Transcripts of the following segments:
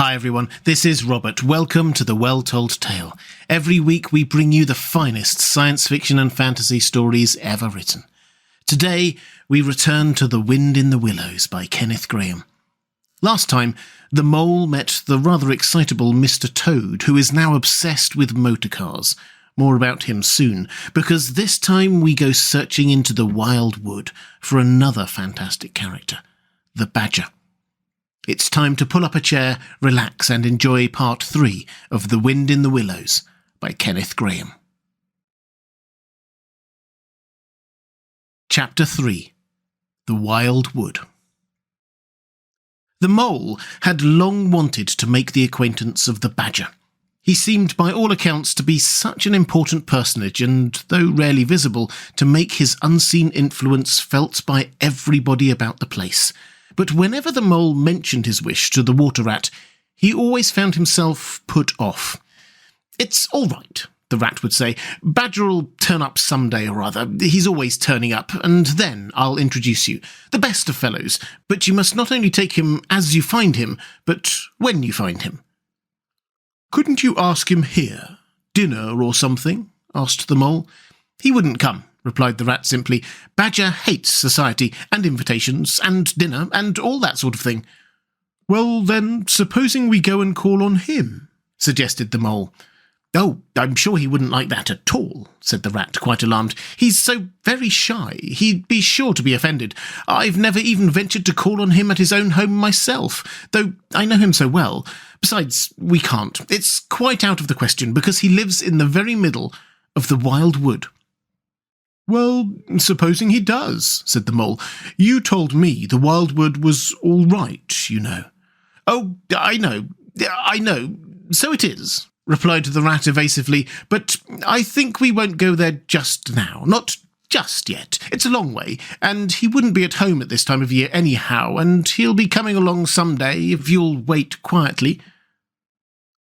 Hi everyone, this is Robert. Welcome to The Well-Told Tale. Every week we bring you the finest science fiction and fantasy stories ever written. Today we return to The Wind in the Willows by Kenneth Grahame. Last time, the mole met the rather excitable Mr. Toad, who is now obsessed with motorcars. More about him soon, because this time we go searching into the wild wood for another fantastic character, the badger. It's time to pull up a chair, relax and enjoy part 3 of The Wind in the Willows by Kenneth Grahame. Chapter 3. The Wild Wood. The mole had long wanted to make the acquaintance of the badger. He seemed by all accounts to be such an important personage and, though rarely visible, to make his unseen influence felt by everybody about the place. But whenever the mole mentioned his wish to the water rat, he always found himself put off. "It's all right," the rat would say. "Badger'll turn up some day or other. He's always turning up, and then I'll introduce you. The best of fellows, but you must not only take him as you find him, but when you find him." "Couldn't you ask him here? Dinner or something?" asked the mole. "He wouldn't come," replied the rat simply. "Badger hates society, and invitations, and dinner, and all that sort of thing." "Well, then, supposing we go and call on him?" suggested the mole. "Oh, I'm sure he wouldn't like that at all," said the rat, quite alarmed. "He's so very shy. He'd be sure to be offended. I've never even ventured to call on him at his own home myself, though I know him so well. Besides, we can't. It's quite out of the question, because he lives in the very middle of the wild wood." "Well, supposing he does," said the mole. "You told me the wild wood was all right, you know." "Oh, I know, so it is," replied the rat evasively, "but I think we won't go there just now. Not just yet. It's a long way, and he wouldn't be at home at this time of year anyhow, and he'll be coming along some day if you'll wait quietly."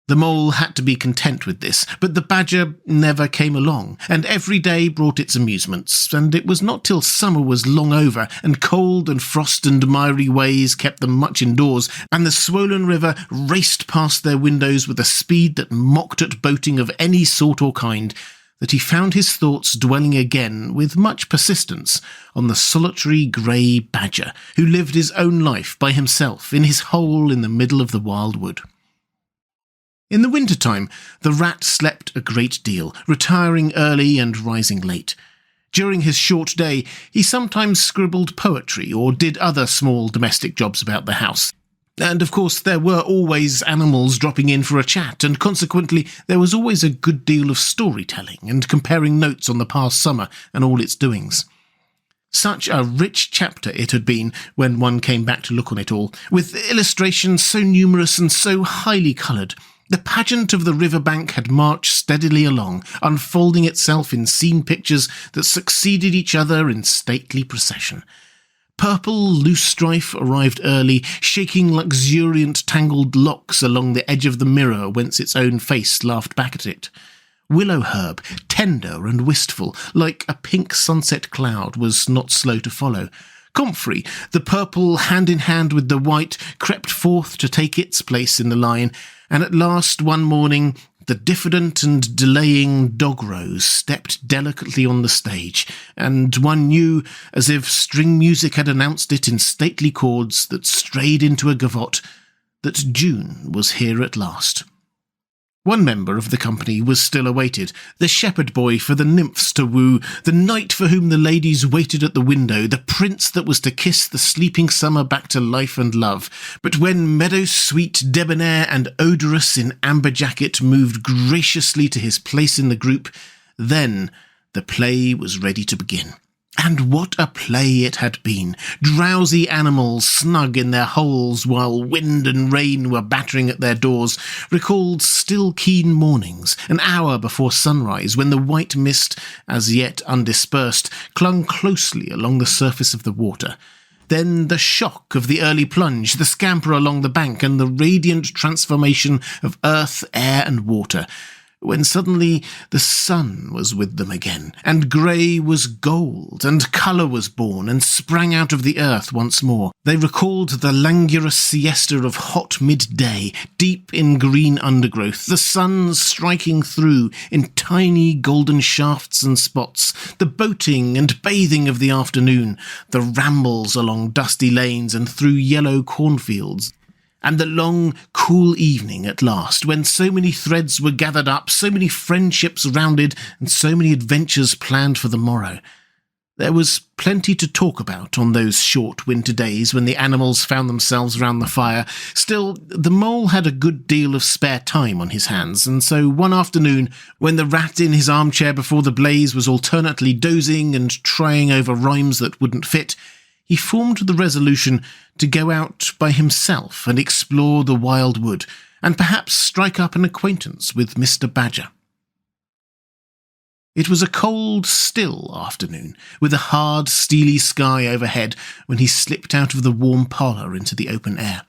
The mole had to be content with this, but the badger never came along, and every day brought its amusements, and it was not till summer was long over, and cold and frost and miry ways kept them much indoors, and the swollen river raced past their windows with a speed that mocked at boating of any sort or kind, that he found his thoughts dwelling again, with much persistence, on the solitary grey badger, who lived his own life by himself in his hole in the middle of the wild wood. In the winter-time, the rat slept a great deal, retiring early and rising late. During his short day, he sometimes scribbled poetry or did other small domestic jobs about the house. And of course there were always animals dropping in for a chat, and consequently there was always a good deal of storytelling and comparing notes on the past summer and all its doings. Such a rich chapter it had been when one came back to look on it all, with illustrations so numerous and so highly coloured. The pageant of the Riverbank had marched steadily along, unfolding itself in scene pictures that succeeded each other in stately procession. Purple loosestrife arrived early, shaking luxuriant tangled locks along the edge of the mirror whence its own face laughed back at it. Willow herb, tender and wistful, like a pink sunset cloud, was not slow to follow. Comfrey, the purple hand in hand with the white, crept forth to take its place in the line, and at last one morning the diffident and delaying dog-rose stepped delicately on the stage, and one knew, as if string music had announced it in stately chords that strayed into a gavotte, that June was here at last. One member of the company was still awaited, the shepherd boy for the nymphs to woo, the knight for whom the ladies waited at the window, the prince that was to kiss the sleeping summer back to life and love. But when meadow-sweet, debonair and odorous in amber jacket moved graciously to his place in the group, then the play was ready to begin. And what a play it had been! Drowsy animals, snug in their holes while wind and rain were battering at their doors, recalled still keen mornings, an hour before sunrise, when the white mist, as yet undispersed, clung closely along the surface of the water. Then the shock of the early plunge, the scamper along the bank, and the radiant transformation of earth, air, and water. when suddenly the sun was with them again, and grey was gold, and colour was born, and sprang out of the earth once more. They recalled the languorous siesta of hot midday, deep in green undergrowth, the sun striking through in tiny golden shafts and spots, the boating and bathing of the afternoon, the rambles along dusty lanes and through yellow cornfields, and the long, cool evening at last, when so many threads were gathered up, so many friendships rounded, and so many adventures planned for the morrow. There was plenty to talk about on those short winter days when the animals found themselves round the fire. Still, the mole had a good deal of spare time on his hands, and so one afternoon, when the rat in his armchair before the blaze was alternately dozing and trying over rhymes that wouldn't fit, he formed the resolution to go out by himself and explore the wild wood, and perhaps strike up an acquaintance with Mr. Badger. It was a cold, still afternoon, with a hard, steely sky overhead when he slipped out of the warm parlour into the open air.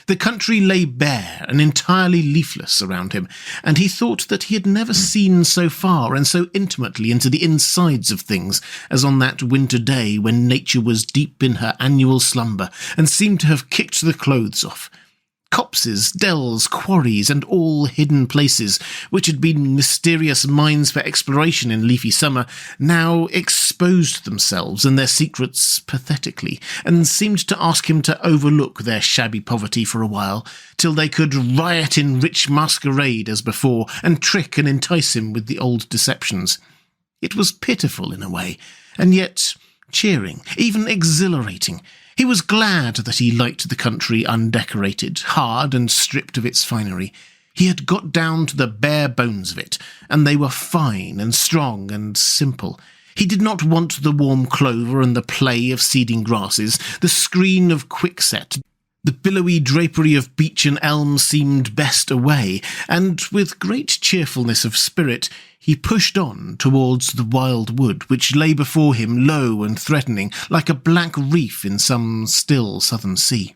The country lay bare and entirely leafless around him, and he thought that he had never seen so far and so intimately into the insides of things as on that winter day when nature was deep in her annual slumber and seemed to have kicked the clothes off. Copses, dells, quarries, and all hidden places, which had been mysterious mines for exploration in leafy summer, now exposed themselves and their secrets pathetically, and seemed to ask him to overlook their shabby poverty for a while, till they could riot in rich masquerade as before, and trick and entice him with the old deceptions. It was pitiful in a way, and yet cheering, even exhilarating. He was glad that he liked the country undecorated, hard and stripped of its finery. He had got down to the bare bones of it, and they were fine and strong and simple. He did not want the warm clover and the play of seeding grasses, the screen of quickset. The billowy drapery of beech and elm seemed best away, and with great cheerfulness of spirit he pushed on towards the wild wood, which lay before him low and threatening, like a black reef in some still southern sea.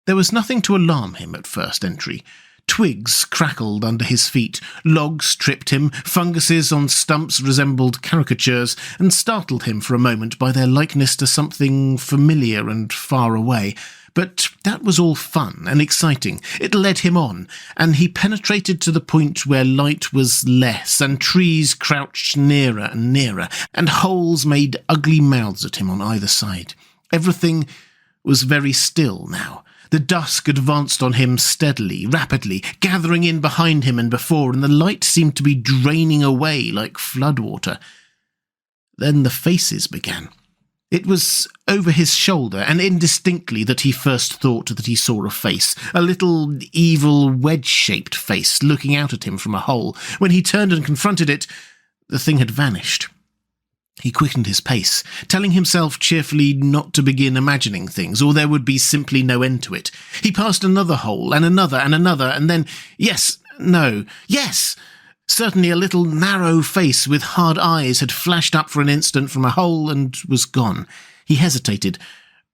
There was nothing to alarm him at first entry. Twigs crackled under his feet, logs tripped him, funguses on stumps resembled caricatures, and startled him for a moment by their likeness to something familiar and far away. But that was all fun and exciting. It led him on, and he penetrated to the point where light was less, and trees crouched nearer and nearer, and holes made ugly mouths at him on either side. Everything was very still now. The dusk advanced on him steadily, rapidly, gathering in behind him and before, and the light seemed to be draining away like floodwater. Then the faces began. It was over his shoulder, and indistinctly, that he first thought that he saw a face, a little, evil, wedge-shaped face looking out at him from a hole. When he turned and confronted it, the thing had vanished. He quickened his pace, telling himself cheerfully not to begin imagining things, or there would be simply no end to it. He passed another hole, and another, and then, yes! Certainly a little narrow face with hard eyes had flashed up for an instant from a hole and was gone. He hesitated,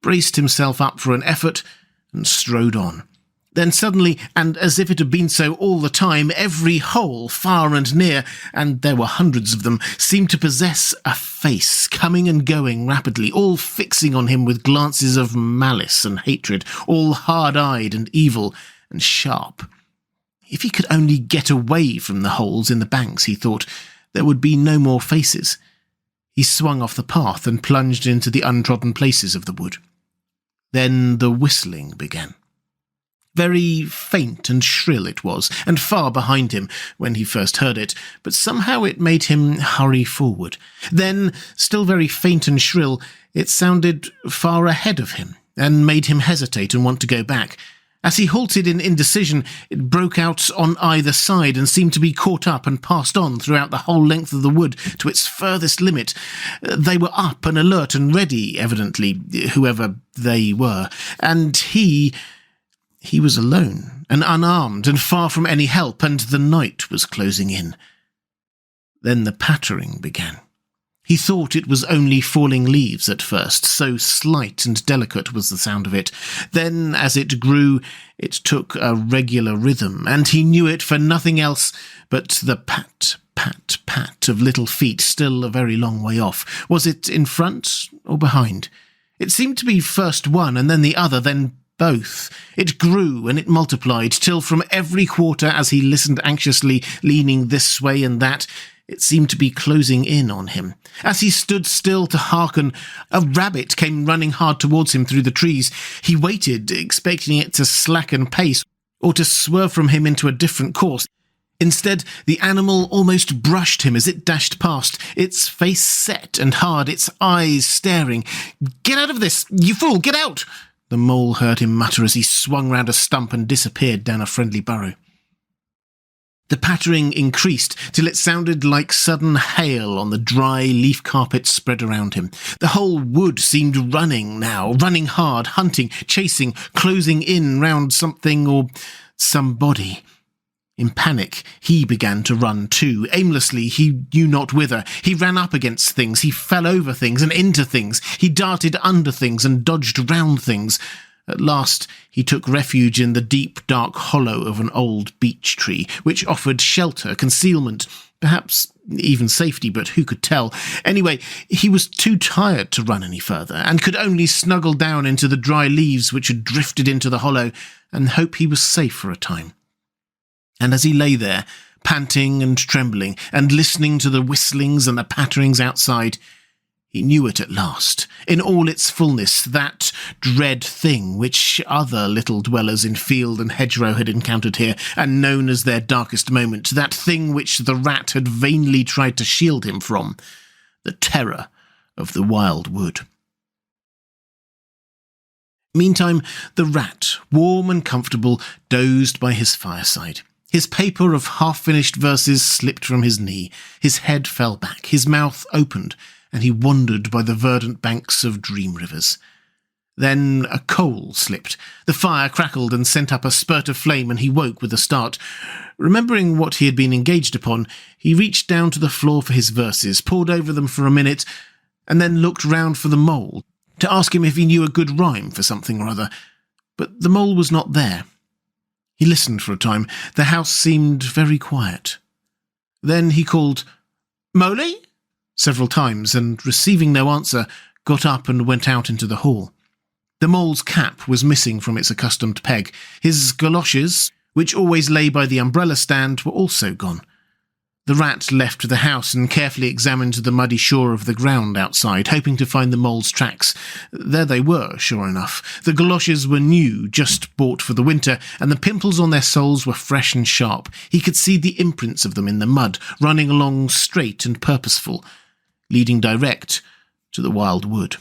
braced himself up for an effort, and strode on. Then suddenly, and as if it had been so all the time, every hole, far and near, and there were hundreds of them, seemed to possess a face, coming and going rapidly, all fixing on him with glances of malice and hatred, all hard-eyed and evil and sharp. If he could only get away from the holes in the banks, he thought, there would be no more faces. He swung off the path and plunged into the untrodden places of the wood. Then the whistling began. Very faint and shrill it was, and far behind him when he first heard it, but somehow it made him hurry forward. Then, still very faint and shrill, it sounded far ahead of him, and made him hesitate and want to go back. As he halted in indecision, it broke out on either side and seemed to be caught up and passed on throughout the whole length of the wood to its furthest limit. They were up and alert and ready, evidently, whoever they were, and he was alone and unarmed and far from any help, and the night was closing in. Then the pattering began. He thought it was only falling leaves at first, so slight and delicate was the sound of it. Then, as it grew, it took a regular rhythm, and he knew it for nothing else but the pat, pat, pat of little feet still a very long way off. Was it in front or behind? It seemed to be first one and then the other, then both. It grew and it multiplied, till from every quarter, as he listened anxiously, leaning this way and that, it seemed to be closing in on him. As he stood still to hearken, a rabbit came running hard towards him through the trees. He waited, expecting it to slacken pace or to swerve from him into a different course. Instead, the animal almost brushed him as it dashed past, its face set and hard, its eyes staring. "Get out of this, you fool, get out!" the mole heard him mutter as he swung round a stump and disappeared down a friendly burrow. The pattering increased till it sounded like sudden hail on the dry leaf carpet spread around him. The whole wood seemed running now, running hard, hunting, chasing, closing in round something or somebody. In panic, he began to run too, aimlessly, he knew not whither. He ran up against things, he fell over things and into things, he darted under things and dodged round things. At last, he took refuge in the deep, dark hollow of an old beech tree, which offered shelter, concealment, perhaps even safety, but who could tell? Anyway, he was too tired to run any further, and could only snuggle down into the dry leaves which had drifted into the hollow, and hope he was safe for a time. And as he lay there, panting and trembling, and listening to the whistlings and the patterings outside, he knew it at last, in all its fullness, that dread thing which other little dwellers in field and hedgerow had encountered here, and known as their darkest moment, that thing which the rat had vainly tried to shield him from, the terror of the wild wood. Meantime, the rat, warm and comfortable, dozed by his fireside. His paper of half-finished verses slipped from his knee, his head fell back, his mouth opened, and he wandered by the verdant banks of dream rivers. Then a coal slipped. The fire crackled and sent up a spurt of flame, and he woke with a start. Remembering what he had been engaged upon, he reached down to the floor for his verses, pored over them for a minute, and then looked round for the mole, to ask him if he knew a good rhyme for something or other. But the mole was not there. He listened for a time. The house seemed very quiet. Then he called, "Moley?" several times, and receiving no answer, got up and went out into the hall. The mole's cap was missing from its accustomed peg. His galoshes, which always lay by the umbrella stand, were also gone. The rat left the house and carefully examined the muddy shore of the ground outside, hoping to find the mole's tracks. There they were, sure enough. The galoshes were new, just bought for the winter, and the pimples on their soles were fresh and sharp. He could see the imprints of them in the mud, running along straight and purposeful, leading direct to the wild wood.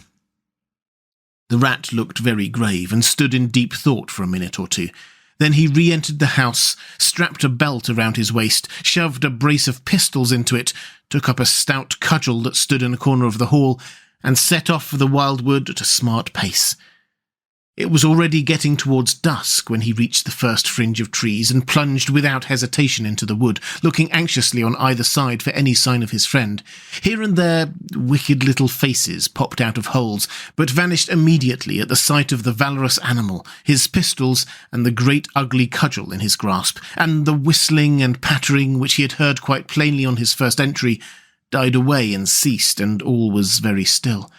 The rat looked very grave and stood in deep thought for a minute or two. Then he re-entered the house, strapped a belt around his waist, shoved a brace of pistols into it, took up a stout cudgel that stood in a corner of the hall, and set off for the wild wood at a smart pace. It was already getting towards dusk when he reached the first fringe of trees and plunged without hesitation into the wood, looking anxiously on either side for any sign of his friend. Here and there, wicked little faces popped out of holes, but vanished immediately at the sight of the valorous animal, his pistols, and the great ugly cudgel in his grasp, and the whistling and pattering which he had heard quite plainly on his first entry died away and ceased, and all was very still.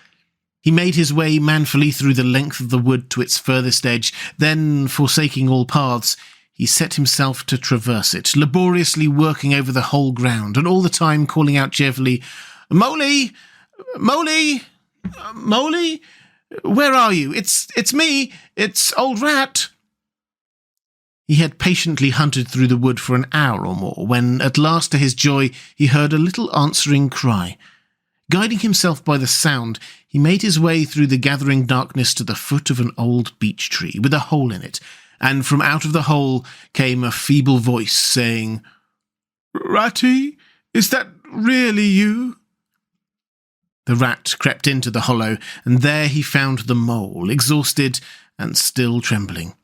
He made his way manfully through the length of the wood to its furthest edge, then, forsaking all paths, he set himself to traverse it, laboriously working over the whole ground, and all the time calling out cheerfully, "Moley! Moley! Moley! Where are you? It's me! It's Old Rat!" He had patiently hunted through the wood for an hour or more, when, at last to his joy, he heard a little answering cry. Guiding himself by the sound, he made his way through the gathering darkness to the foot of an old beech tree with a hole in it, and from out of the hole came a feeble voice saying, "Ratty, is that really you?" The rat crept into the hollow, and there he found the mole, exhausted and still trembling.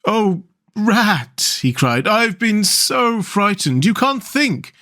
"Oh, Rat," he cried, "I've been so frightened, you can't think.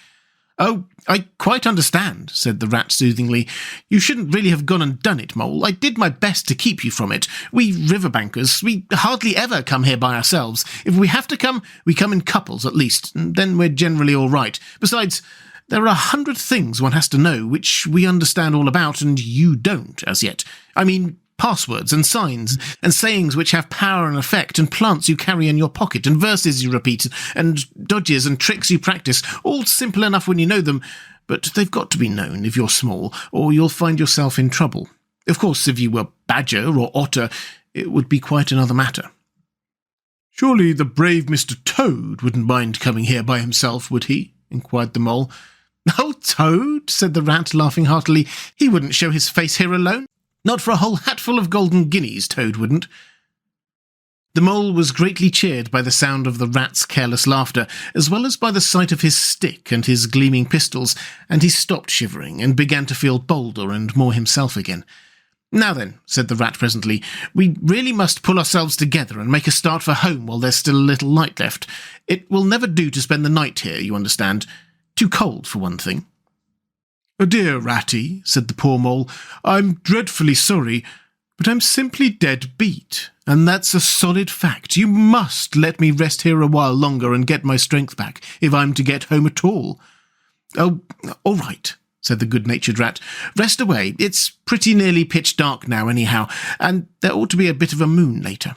"Oh, I quite understand," said the rat soothingly. "You shouldn't really have gone and done it, Mole. I did my best to keep you from it. We Riverbankers, we hardly ever come here by ourselves. If we have to come, we come in couples at least, and then we're generally all right. Besides, there are 100 things one has to know which we understand all about and you don't as yet. I mean, passwords and signs and sayings which have power and effect, and plants you carry in your pocket and verses you repeat and dodges and tricks you practice, all simple enough when you know them, but they've got to be known if you're small, or you'll find yourself in trouble. Of course, if you were badger or otter, it would be quite another matter." "Surely the brave Mr. Toad wouldn't mind coming here by himself, would he?" inquired the Mole. "Oh, Toad," said the rat, laughing heartily. "He wouldn't show his face here alone. Not for a whole hatful of golden guineas, Toad wouldn't." The Mole was greatly cheered by the sound of the rat's careless laughter, as well as by the sight of his stick and his gleaming pistols, and he stopped shivering and began to feel bolder and more himself again. "Now then," said the rat presently, "we really must pull ourselves together and make a start for home while there's still a little light left. It will never do to spend the night here, you understand. Too cold, for one thing." "Dear Ratty," said the poor Mole, "I'm dreadfully sorry, but I'm simply dead beat, and that's a solid fact. You must let me rest here a while longer and get my strength back, if I'm to get home at all." "Oh, all right," said the good-natured rat. "Rest away. It's pretty nearly pitch dark now anyhow, and there ought to be a bit of a moon later."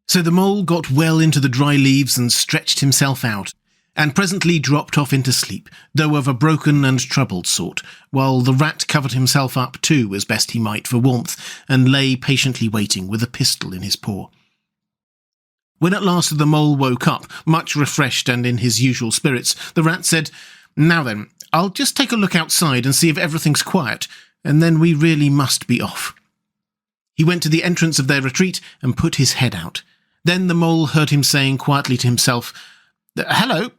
So the Mole got well into the dry leaves and stretched himself out, and presently dropped off into sleep, though of a broken and troubled sort, while the rat covered himself up too as best he might for warmth, and lay patiently waiting with a pistol in his paw. When at last the Mole woke up, much refreshed and in his usual spirits, the rat said, "Now then, I'll just take a look outside and see if everything's quiet, and then we really must be off." He went to the entrance of their retreat and put his head out. Then the Mole heard him saying quietly to himself, "Hello,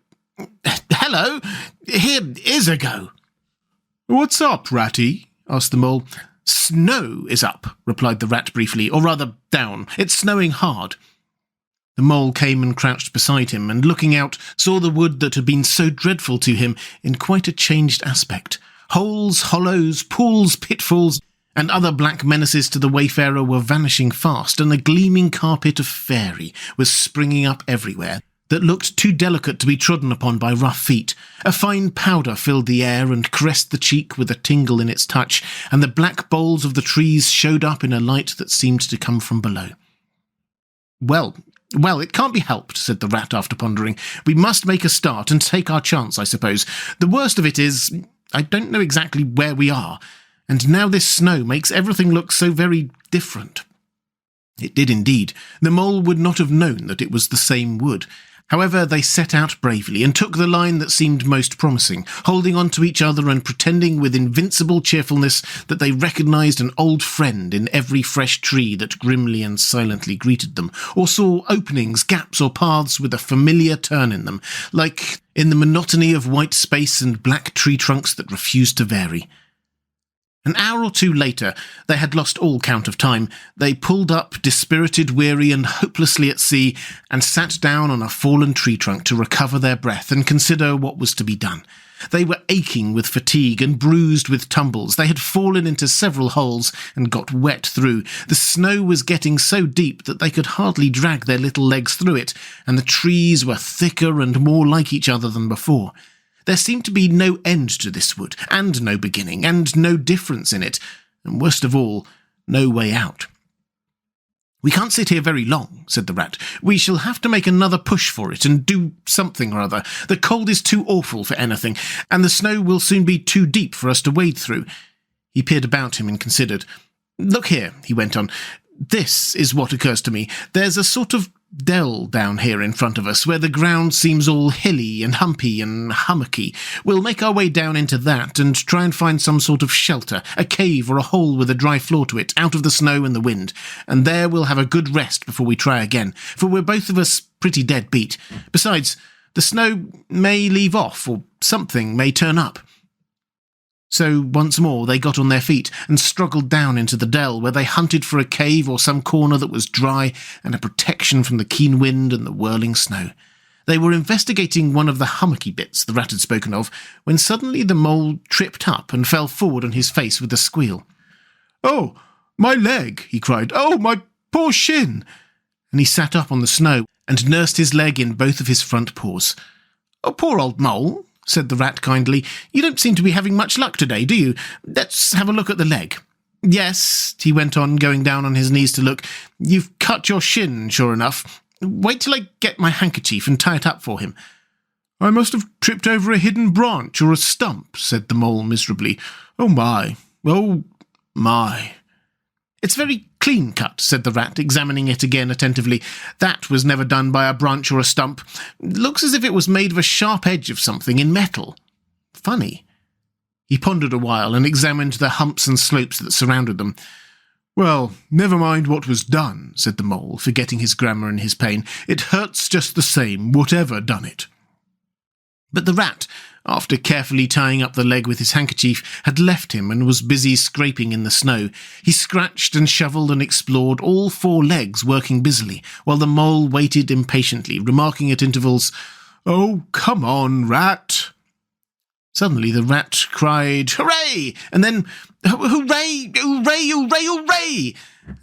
here is a go." "What's up, Ratty?" asked the Mole. "Snow is up," replied the rat briefly, "or rather down. It's snowing hard." The Mole came and crouched beside him, and looking out, saw the wood that had been so dreadful to him in quite a changed aspect. Holes, hollows, pools, pitfalls, and other black menaces to the wayfarer were vanishing fast, and a gleaming carpet of fairy was springing up everywhere that looked too delicate to be trodden upon by rough feet. A fine powder filled the air and caressed the cheek with a tingle in its touch, and the black boles of the trees showed up in a light that seemed to come from below. Well, it can't be helped," said the rat after pondering. "We must make a start and take our chance, I suppose. The worst of it is, I don't know exactly where we are, and now this snow makes everything look so very different." It did indeed. The Mole would not have known that it was the same wood. However, they set out bravely and took the line that seemed most promising, holding on to each other and pretending with invincible cheerfulness that they recognised an old friend in every fresh tree that grimly and silently greeted them, or saw openings, gaps or paths with a familiar turn in them, like in the monotony of white space and black tree trunks that refused to vary. An hour or two later, they had lost all count of time. They pulled up, dispirited, weary, and hopelessly at sea, and sat down on a fallen tree trunk to recover their breath and consider what was to be done. They were aching with fatigue and bruised with tumbles. They had fallen into several holes and got wet through. The snow was getting so deep that they could hardly drag their little legs through it, and the trees were thicker and more like each other than before. There seemed to be no end to this wood, and no beginning, and no difference in it, and worst of all, no way out. "We can't sit here very long," said the rat. "We shall have to make another push for it, and do something or other. The cold is too awful for anything, and the snow will soon be too deep for us to wade through." He peered about him and considered. "Look here," he went on. "This is what occurs to me. There's a sort of dell down here in front of us, where the ground seems all hilly and humpy and hummocky. We'll make our way down into that and try and find some sort of shelter, a cave or a hole with a dry floor to it, out of the snow and the wind, and there we'll have a good rest before we try again, for we're both of us pretty dead beat. Besides, the snow may leave off, or something may turn up." So once more they got on their feet and struggled down into the dell, where they hunted for a cave or some corner that was dry and a protection from the keen wind and the whirling snow. They were investigating one of the hummocky bits the rat had spoken of, when suddenly the mole tripped up and fell forward on his face with a squeal. "Oh, my leg!" he cried. "Oh, my poor shin!" And he sat up on the snow and nursed his leg in both of his front paws. "Oh, poor old mole," said the rat kindly. "You don't seem to be having much luck today, do you? Let's have a look at the leg. Yes," he went on, going down on his knees to look, "you've cut your shin, sure enough. Wait till I get my handkerchief and tie it up for him." "I must have tripped over a hidden branch or a stump," said the mole miserably. "Oh, my. Oh, my." "It's very clean cut," said the rat, examining it again attentively. "That was never done by a branch or a stump. Looks as if it was made of a sharp edge of something in metal. Funny." He pondered a while and examined the humps and slopes that surrounded them. "Well, never mind what was done," said the mole, forgetting his grammar in his pain. "It hurts just the same, whatever done it." But the rat, after carefully tying up the leg with his handkerchief, had left him and was busy scraping in the snow. He scratched and shovelled and explored, all 4 legs working busily, while the mole waited impatiently, remarking at intervals, "Oh, come on, rat." Suddenly the rat cried, "Hooray!" and then, "Hooray! Hooray! Hooray! Hooray!"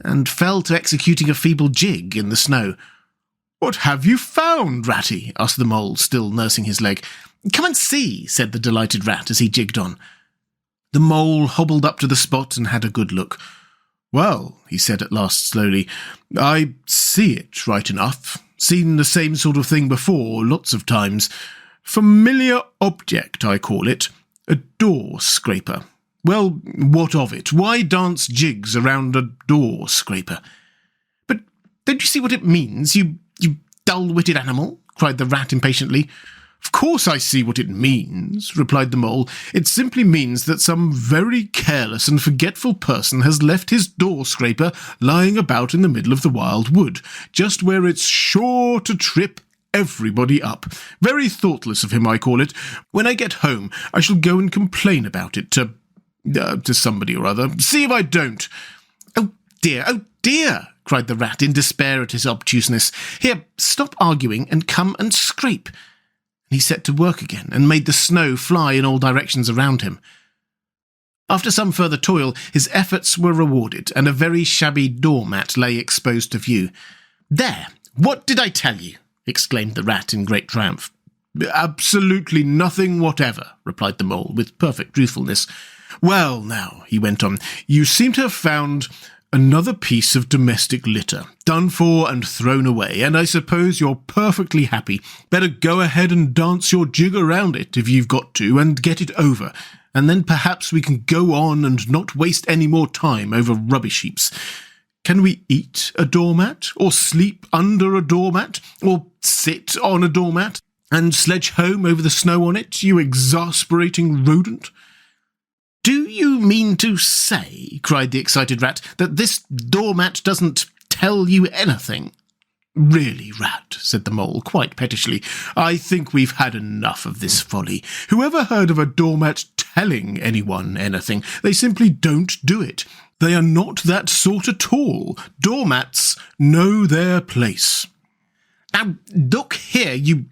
and fell to executing a feeble jig in the snow. "What have you found, Ratty?" asked the mole, still nursing his leg. "Come and see," said the delighted rat as he jigged on. The mole hobbled up to the spot and had a good look. "Well," he said at last slowly, "I see it right enough. Seen the same sort of thing before, lots of times. Familiar object, I call it. A door scraper. Well, what of it? Why dance jigs around a door scraper?" "But don't you see what it means, you dull-witted animal?" cried the rat impatiently. "Of course I see what it means," replied the mole. "It simply means that some very careless and forgetful person has left his door scraper lying about in the middle of the wild wood, just where it's sure to trip everybody up. Very thoughtless of him, I call it. When I get home, I shall go and complain about it to somebody or other. See if I don't." "Oh dear," cried the rat in despair at his obtuseness. "Here, stop arguing and come and scrape." He set to work again and made the snow fly in all directions around him. After some further toil, his efforts were rewarded, and a very shabby doormat lay exposed to view. "There, what did I tell you?" exclaimed the rat in great triumph. "Absolutely nothing whatever," replied the mole, with perfect truthfulness. "Well, now," he went on, "you seem to have found another piece of domestic litter, done for and thrown away, and I suppose you're perfectly happy. Better go ahead and dance your jig around it if you've got to, and get it over, and then perhaps we can go on and not waste any more time over rubbish heaps. Can we eat a doormat, or sleep under a doormat, or sit on a doormat, and sledge home over the snow on it, you exasperating rodent?" "Do you mean to say," cried the excited rat, "that this doormat doesn't tell you anything?" "Really, rat," said the mole, quite pettishly, "I think we've had enough of this folly. Whoever heard of a doormat telling anyone anything? They simply don't do it. They are not that sort at all. Doormats know their place." "Now, look here, you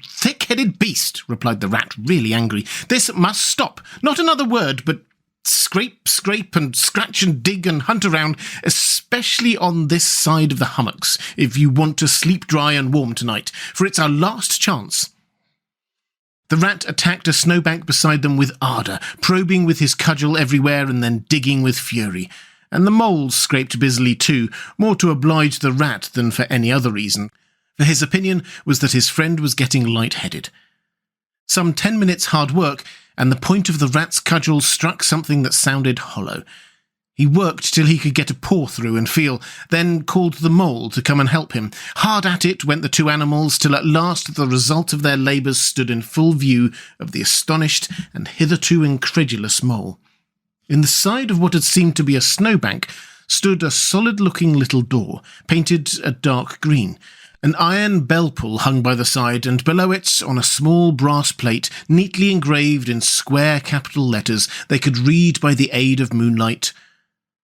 thick-headed beast," replied the rat, really angry. "This must stop. Not another word, but scrape, and scratch and dig and hunt around, especially on this side of the hummocks, if you want to sleep dry and warm tonight, for it's our last chance." The rat attacked a snowbank beside them with ardour, probing with his cudgel everywhere and then digging with fury. And the mole scraped busily too, more to oblige the rat than for any other reason, for his opinion was that his friend was getting light-headed. Some 10 minutes' hard work, and the point of the rat's cudgel struck something that sounded hollow. He worked till he could get a paw through and feel, then called the mole to come and help him. Hard at it went the 2 animals, till at last the result of their labours stood in full view of the astonished and hitherto incredulous mole. In the side of what had seemed to be a snowbank stood a solid-looking little door, painted a dark green. An iron bell-pull hung by the side, and below it, on a small brass plate, neatly engraved in square capital letters, they could read by the aid of moonlight,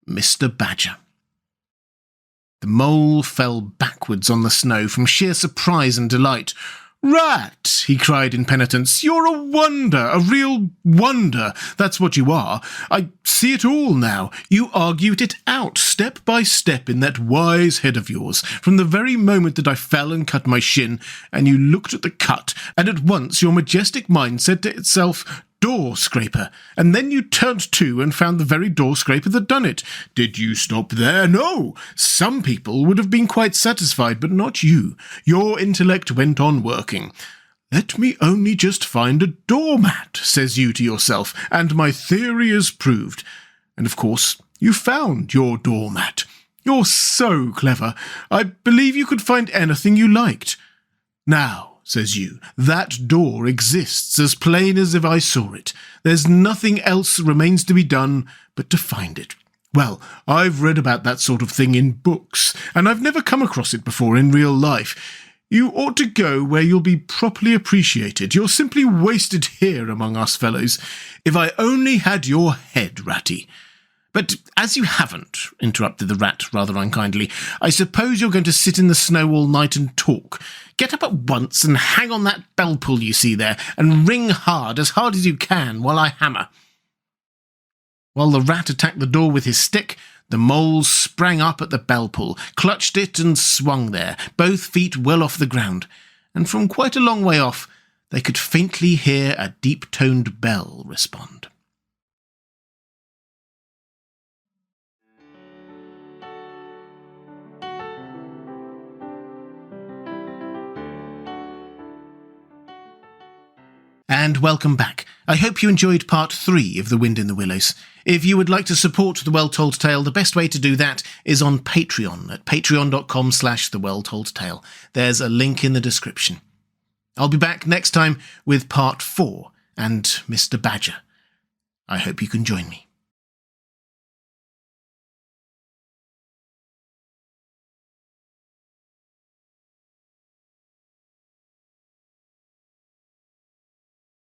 "Mr. Badger." The mole fell backwards on the snow from sheer surprise and delight. "Rat," he cried in penitence, "you're a wonder, a real wonder. That's what you are. I see it all now. You argued it out, step by step, in that wise head of yours, from the very moment that I fell and cut my shin, and you looked at the cut, and at once your majestic mind said to itself, 'Door scraper,' and then you turned to and found the very door scraper that done it. Did you stop there? No! Some people would have been quite satisfied, but not you. Your intellect went on working. 'Let me only just find a doormat,' says you to yourself, 'and my theory is proved.' And of course, you found your doormat. You're so clever. I believe you could find anything you liked. Now, says you, that door exists as plain as if I saw it. There's nothing else remains to be done but to find it. Well, I've read about that sort of thing in books, and I've never come across it before in real life. You ought to go where you'll be properly appreciated. You're simply wasted here among us fellows. If I only had your head, Ratty." "But as you haven't," interrupted the rat rather unkindly, "I suppose you're going to sit in the snow all night and talk. Get up at once and hang on that bell pull you see there, and ring hard as you can, while I hammer." While the rat attacked the door with his stick, the mole sprang up at the bell pull, clutched it and swung there, both feet well off the ground, and from quite a long way off they could faintly hear a deep-toned bell respond. And welcome back. I hope you enjoyed part 3 of The Wind in the Willows. If you would like to support The Well-Told Tale, the best way to do that is on Patreon at patreon.com/thewelltoldtale. There's a link in the description. I'll be back next time with part 4 and Mr. Badger. I hope you can join me.